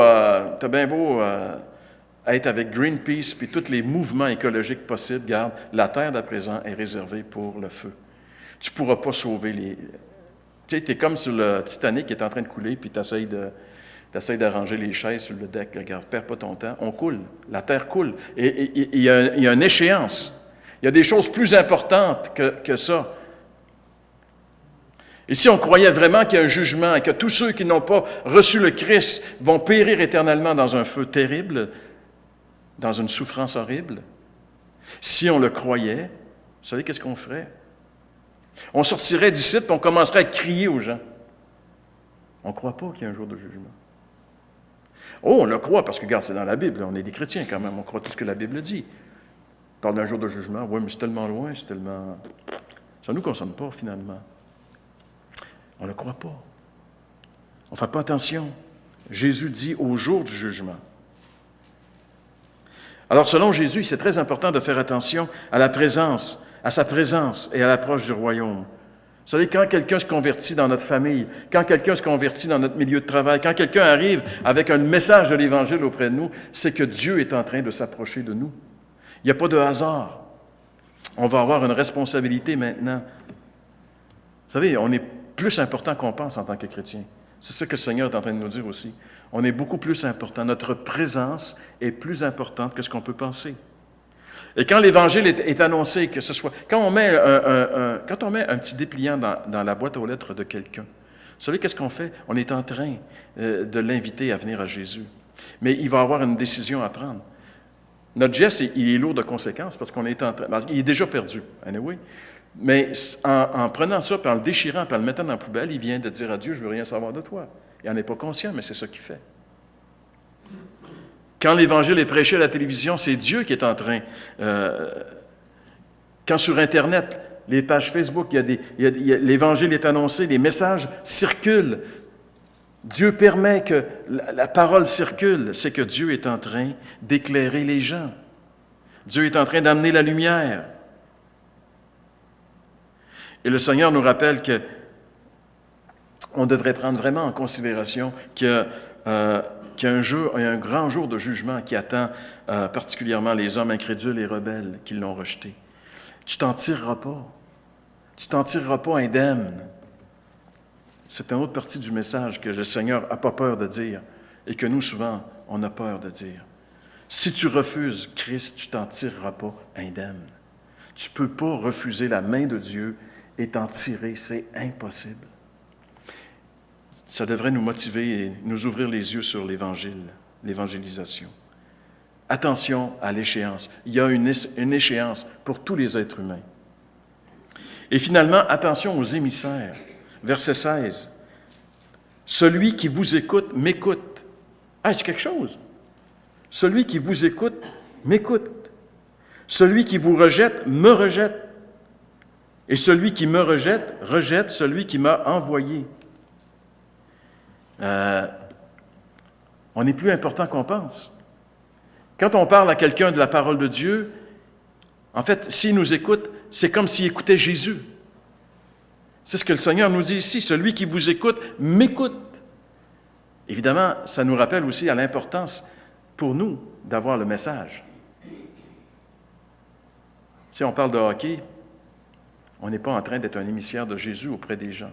être avec Greenpeace puis tous les mouvements écologiques possibles, regarde, la terre d'à présent est réservée pour le feu. Tu ne pourras pas sauver les... Tu sais, tu es comme sur le Titanic qui est en train de couler, puis tu essaies d'arranger les chaises sur le deck. Regarde, perds pas ton temps. On coule. La terre coule. Et il y a une échéance. Il y a des choses plus importantes que ça. Et si on croyait vraiment qu'il y a un jugement et que tous ceux qui n'ont pas reçu le Christ vont périr éternellement dans un feu terrible, dans une souffrance horrible, si on le croyait, vous savez qu'est-ce qu'on ferait? On sortirait d'ici et on commencerait à crier aux gens. On ne croit pas qu'il y a un jour de jugement. Oh, on le croit parce que, regarde, c'est dans la Bible. On est des chrétiens quand même. On croit tout ce que la Bible dit. On parle d'un jour de jugement. Oui, mais c'est tellement loin, c'est tellement... Ça ne nous concerne pas, finalement. On ne le croit pas. On ne fait pas attention. Jésus dit au jour du jugement. Alors, selon Jésus, c'est très important de faire attention à la présence, à sa présence et à l'approche du royaume. Vous savez, quand quelqu'un se convertit dans notre famille, quand quelqu'un se convertit dans notre milieu de travail, quand quelqu'un arrive avec un message de l'Évangile auprès de nous, c'est que Dieu est en train de s'approcher de nous. Il n'y a pas de hasard. On va avoir une responsabilité maintenant. Vous savez, on est plus important qu'on pense en tant que chrétien. C'est ça que le Seigneur est en train de nous dire aussi. On est beaucoup plus important. Notre présence est plus importante que ce qu'on peut penser. Et quand l'Évangile est annoncé, que ce soit... Quand on met un petit dépliant dans la boîte aux lettres de quelqu'un, vous savez qu'est-ce qu'on fait? On est en train de l'inviter à venir à Jésus. Mais il va avoir une décision à prendre. Notre geste, il est lourd de conséquences parce qu'on est en train... Il est déjà perdu, anyway. Mais en prenant ça, puis en le déchirant, puis en le mettant dans la poubelle, il vient de dire à Dieu, je ne veux rien savoir de toi. Il n'en est pas conscient, mais c'est ça qu'il fait. Quand l'Évangile est prêché à la télévision, c'est Dieu qui est en train... quand sur Internet, les pages Facebook, l'Évangile est annoncé, les messages circulent. Dieu permet que la parole circule. C'est que Dieu est en train d'éclairer les gens. Dieu est en train d'amener la lumière. Et le Seigneur nous rappelle qu'on devrait prendre vraiment en considération qu'il y a un grand jour de jugement qui attend particulièrement les hommes incrédules et rebelles qui l'ont rejeté. Tu t'en tireras pas. Tu t'en tireras pas indemne. C'est une autre partie du message que le Seigneur n'a pas peur de dire et que nous, souvent, on a peur de dire. Si tu refuses Christ, tu t'en tireras pas indemne. Tu ne peux pas refuser la main de Dieu et t'en tirer, c'est impossible. Ça devrait nous motiver et nous ouvrir les yeux sur l'Évangile, l'évangélisation. Attention à l'échéance. Il y a une échéance pour tous les êtres humains. Et finalement, attention aux émissaires. Verset 16. Celui qui vous écoute, m'écoute. Ah, c'est quelque chose. Celui qui vous écoute, m'écoute. Celui qui vous rejette, me rejette. Et celui qui me rejette, rejette celui qui m'a envoyé. On est plus important qu'on pense. Quand on parle à quelqu'un de la parole de Dieu, en fait, s'il nous écoute, c'est comme s'il écoutait Jésus. C'est ce que le Seigneur nous dit ici. Celui qui vous écoute, m'écoute. Évidemment, ça nous rappelle aussi à l'importance pour nous d'avoir le message. Si on parle de hockey, on n'est pas en train d'être un émissaire de Jésus auprès des gens.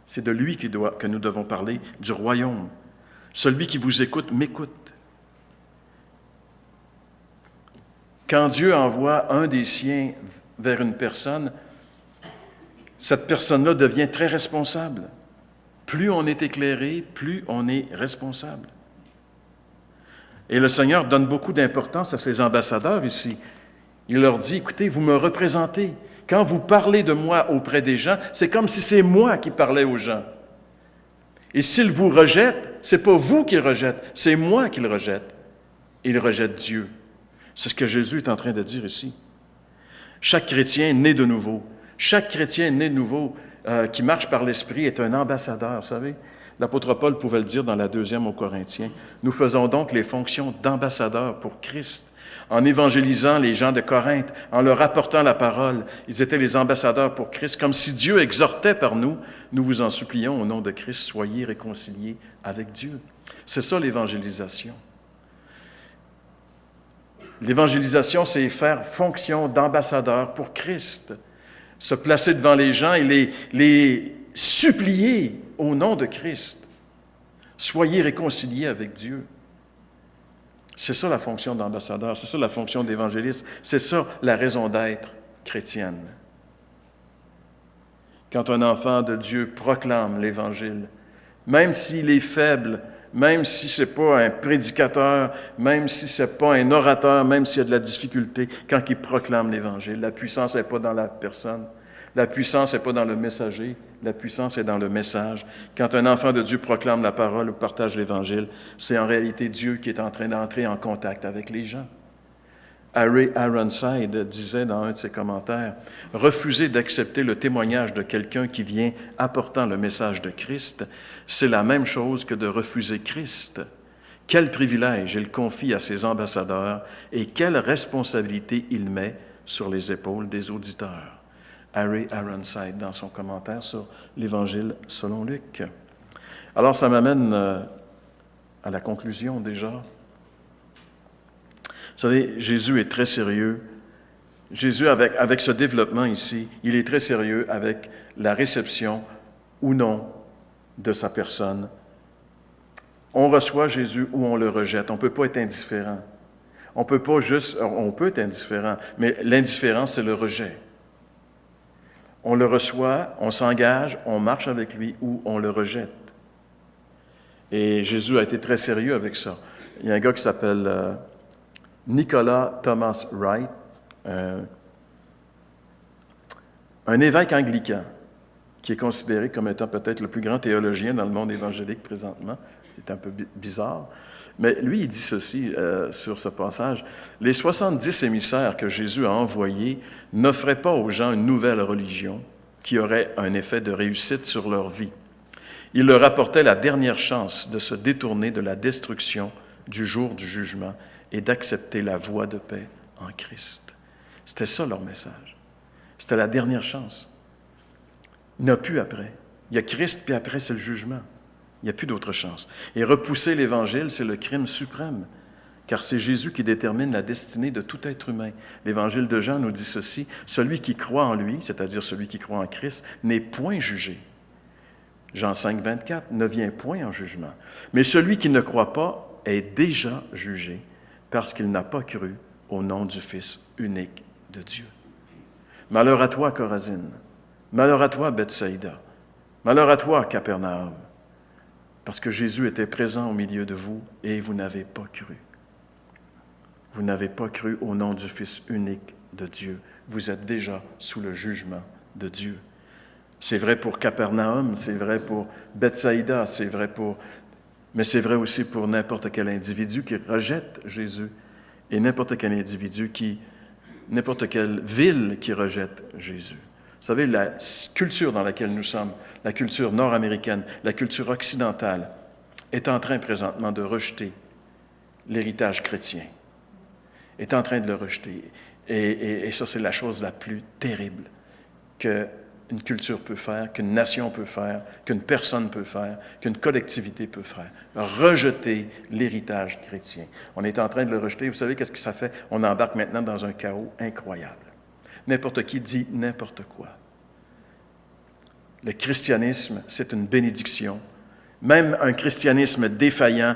C'est de lui que nous devons parler, du royaume. Celui qui vous écoute, m'écoute. Quand Dieu envoie un des siens vers une personne, cette personne-là devient très responsable. plus on est éclairé, plus on est responsable. Et le Seigneur donne beaucoup d'importance à ses ambassadeurs ici. Il leur dit, écoutez, vous me représentez. Quand vous parlez de moi auprès des gens, c'est comme si c'est moi qui parlais aux gens. Et s'ils vous rejettent, c'est pas vous qu'ils rejettent, c'est moi qu'ils rejettent. Ils rejettent Dieu. C'est ce que Jésus est en train de dire ici. Chaque chrétien né de nouveau, chaque chrétien né de nouveau qui marche par l'Esprit est un ambassadeur, vous savez. L'apôtre Paul pouvait le dire dans la 2e aux Corinthiens. Nous faisons donc les fonctions d'ambassadeurs pour Christ. En évangélisant les gens de Corinthe, en leur apportant la parole, ils étaient les ambassadeurs pour Christ, comme si Dieu exhortait par nous, nous vous en supplions au nom de Christ, soyez réconciliés avec Dieu. C'est ça l'évangélisation. L'évangélisation, c'est faire fonction d'ambassadeur pour Christ, se placer devant les gens et les supplier au nom de Christ. Soyez réconciliés avec Dieu. C'est ça la fonction d'ambassadeur, c'est ça la fonction d'évangéliste, c'est ça la raison d'être chrétienne. Quand un enfant de Dieu proclame l'Évangile, même s'il est faible, même si ce n'est pas un prédicateur, même si ce n'est pas un orateur, même s'il y a de la difficulté, quand il proclame l'Évangile, la puissance n'est pas dans la personne, la puissance n'est pas dans le messager, la puissance est dans le message. Quand un enfant de Dieu proclame la parole ou partage l'Évangile, c'est en réalité Dieu qui est en train d'entrer en contact avec les gens. Ray Ironside disait dans un de ses commentaires, « Refuser d'accepter le témoignage de quelqu'un qui vient apportant le message de Christ, c'est la même chose que de refuser Christ. Quel privilège il confie à ses ambassadeurs et quelle responsabilité il met sur les épaules des auditeurs. » Ray Ironside dans son commentaire sur l'Évangile selon Luc. Alors ça m'amène à la conclusion déjà. Vous savez, Jésus est très sérieux. Jésus, avec ce développement ici, il est très sérieux avec la réception ou non de sa personne. On reçoit Jésus ou on le rejette. On ne peut pas être indifférent. On peut être indifférent, mais l'indifférence, c'est le rejet. On le reçoit, on s'engage, on marche avec lui ou on le rejette. Et Jésus a été très sérieux avec ça. Il y a un gars qui s'appelle Nicholas Thomas Wright, un évêque anglican qui est considéré comme étant peut-être le plus grand théologien dans le monde évangélique présentement. C'est un peu bizarre. Mais lui, il dit ceci sur ce passage. « Les 70 émissaires que Jésus a envoyés n'offraient pas aux gens une nouvelle religion qui aurait un effet de réussite sur leur vie. Ils leur apportaient la dernière chance de se détourner de la destruction du jour du jugement et d'accepter la voie de paix en Christ. » C'était ça leur message. C'était la dernière chance. Il n'y en a plus après. Il y a Christ, puis après, c'est le jugement. Il n'y a plus d'autre chance. Et repousser l'Évangile, c'est le crime suprême, car c'est Jésus qui détermine la destinée de tout être humain. L'Évangile de Jean nous dit ceci, « Celui qui croit en lui, c'est-à-dire celui qui croit en Christ, n'est point jugé. » Jean 5, 24, « Ne vient point en jugement. Mais celui qui ne croit pas est déjà jugé, parce qu'il n'a pas cru au nom du Fils unique de Dieu. » Malheur à toi, Chorazine. Malheur à toi, Bethsaïda. Malheur à toi, Capernaum. Parce que Jésus était présent au milieu de vous et vous n'avez pas cru. Vous n'avez pas cru au nom du Fils unique de Dieu. Vous êtes déjà sous le jugement de Dieu. C'est vrai pour Capernaum, c'est vrai pour Bethsaïda, mais c'est vrai aussi pour n'importe quel individu qui rejette Jésus et n'importe quelle ville qui rejette Jésus. Vous savez, la culture dans laquelle nous sommes, la culture nord-américaine, la culture occidentale, est en train présentement de rejeter l'héritage chrétien. Est en train de le rejeter. Et ça, c'est la chose la plus terrible qu'une culture peut faire, qu'une nation peut faire, qu'une personne peut faire, qu'une collectivité peut faire. Rejeter l'héritage chrétien. On est en train de le rejeter. Vous savez qu'est-ce que ça fait? On embarque maintenant dans un chaos incroyable. N'importe qui dit n'importe quoi. Le christianisme, c'est une bénédiction. Même un christianisme défaillant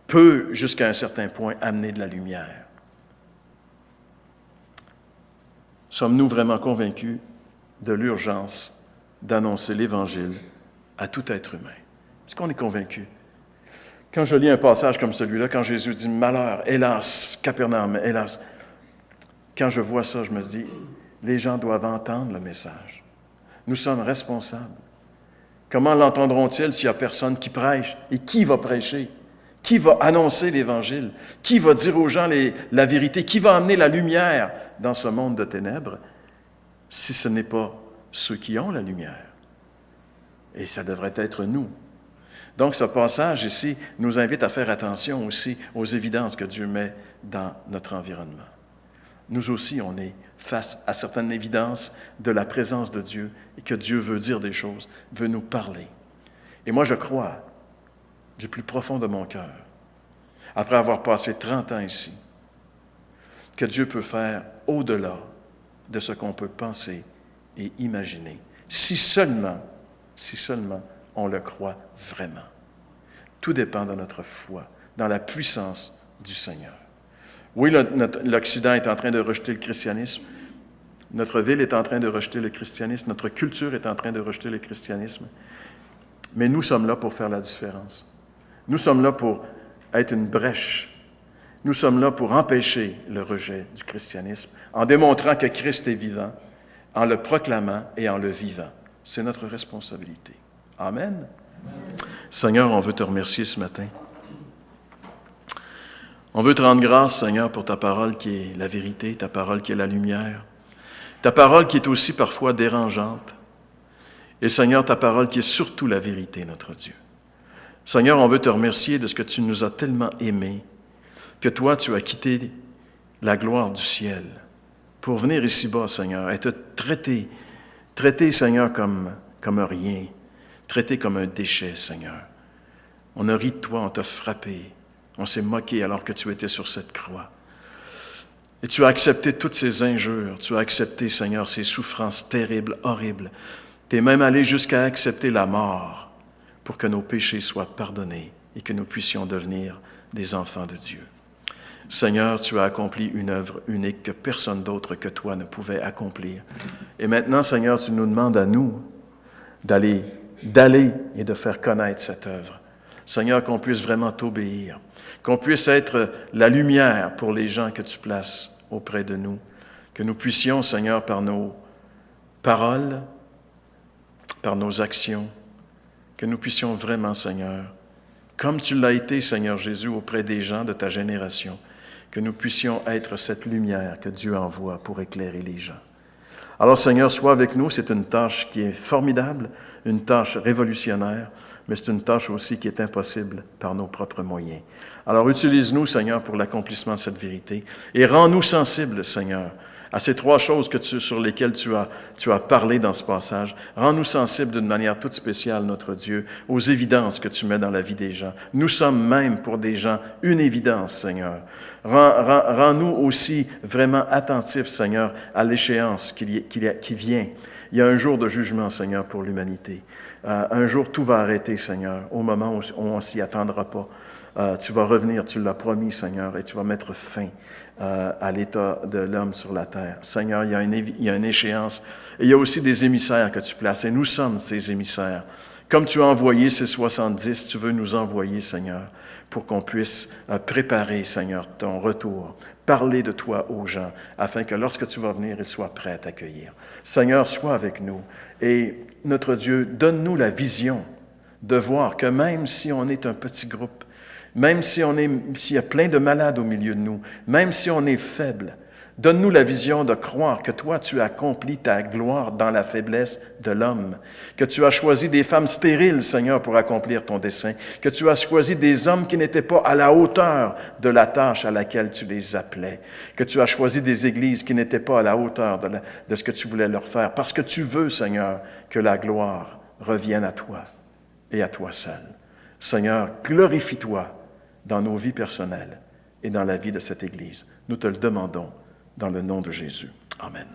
peut, jusqu'à un certain point, amener de la lumière. Sommes-nous vraiment convaincus de l'urgence d'annoncer l'Évangile à tout être humain. Est-ce qu'on est convaincu? Quand je lis un passage comme celui-là, quand Jésus dit « Malheur, hélas, Capernaum, hélas », quand je vois ça, je me dis, les gens doivent entendre le message. Nous sommes responsables. Comment l'entendront-ils s'il n'y a personne qui prêche? Et qui va prêcher? Qui va annoncer l'Évangile? Qui va dire aux gens la vérité? Qui va amener la lumière dans ce monde de ténèbres si ce n'est pas ceux qui ont la lumière? Et ça devrait être nous. Donc, ce passage ici nous invite à faire attention aussi aux évidences que Dieu met dans notre environnement. Nous aussi, on est face à certaines évidences de la présence de Dieu et que Dieu veut dire des choses, veut nous parler. Et moi, je crois, du plus profond de mon cœur, après avoir passé 30 ans ici, que Dieu peut faire au-delà de ce qu'on peut penser et imaginer, si seulement on le croit vraiment. Tout dépend de notre foi, dans la puissance du Seigneur. Oui, l'Occident est en train de rejeter le christianisme. Notre ville est en train de rejeter le christianisme. Notre culture est en train de rejeter le christianisme. Mais nous sommes là pour faire la différence. Nous sommes là pour être une brèche. Nous sommes là pour empêcher le rejet du christianisme en démontrant que Christ est vivant, en le proclamant et en le vivant. C'est notre responsabilité. Amen. Seigneur, on veut te remercier ce matin. On veut te rendre grâce, Seigneur, pour ta parole qui est la vérité, ta parole qui est la lumière, ta parole qui est aussi parfois dérangeante, et Seigneur, ta parole qui est surtout la vérité, notre Dieu. Seigneur, on veut te remercier de ce que tu nous as tellement aimés, que toi, tu as quitté la gloire du ciel pour venir ici-bas, Seigneur, et te traiter, Seigneur, comme rien, traité comme un déchet, Seigneur. On a ri de toi, on t'a frappé, on s'est moqué alors que tu étais sur cette croix. Et tu as accepté toutes ces injures, tu as accepté, Seigneur, ces souffrances terribles, horribles. Tu es même allé jusqu'à accepter la mort pour que nos péchés soient pardonnés et que nous puissions devenir des enfants de Dieu. Seigneur, tu as accompli une œuvre unique que personne d'autre que toi ne pouvait accomplir. Et maintenant, Seigneur, tu nous demandes à nous d'aller et de faire connaître cette œuvre. Seigneur, qu'on puisse vraiment t'obéir, qu'on puisse être la lumière pour les gens que tu places auprès de nous, que nous puissions, Seigneur, par nos paroles, par nos actions, que nous puissions vraiment, Seigneur, comme tu l'as été, Seigneur Jésus, auprès des gens de ta génération, que nous puissions être cette lumière que Dieu envoie pour éclairer les gens. Alors, Seigneur, sois avec nous. C'est une tâche qui est formidable, une tâche révolutionnaire, mais c'est une tâche aussi qui est impossible par nos propres moyens. Alors, utilise-nous, Seigneur, pour l'accomplissement de cette vérité et rends-nous sensibles, Seigneur, à ces trois choses sur lesquelles tu as parlé dans ce passage. Rends-nous sensibles d'une manière toute spéciale, notre Dieu, aux évidences que tu mets dans la vie des gens. Nous sommes même pour des gens une évidence, Seigneur. Rends-nous aussi vraiment attentifs, Seigneur, à l'échéance qui vient. Il y a un jour de jugement, Seigneur, pour l'humanité. Un jour, tout va arrêter, Seigneur, au moment où on ne s'y attendra pas. Tu vas revenir, tu l'as promis, Seigneur, et tu vas mettre fin à l'état de l'homme sur la terre. Seigneur, il y a une échéance. Et il y a aussi des émissaires que tu places, et nous sommes ces émissaires. Comme tu as envoyé ces 70, tu veux nous envoyer, Seigneur, pour qu'on puisse préparer, Seigneur, ton retour, parler de toi aux gens, afin que lorsque tu vas venir, ils soient prêts à t'accueillir. Seigneur, sois avec nous. Et notre Dieu, donne-nous la vision de voir que même si on est un petit groupe, même s'il y a plein de malades au milieu de nous, même si on est faible, donne-nous la vision de croire que toi, tu as accompli ta gloire dans la faiblesse de l'homme, que tu as choisi des femmes stériles, Seigneur, pour accomplir ton dessein, que tu as choisi des hommes qui n'étaient pas à la hauteur de la tâche à laquelle tu les appelais, que tu as choisi des églises qui n'étaient pas à la hauteur de ce que tu voulais leur faire, parce que tu veux, Seigneur, que la gloire revienne à toi et à toi seul. Seigneur, glorifie-toi dans nos vies personnelles et dans la vie de cette Église. Nous te le demandons dans le nom de Jésus. Amen.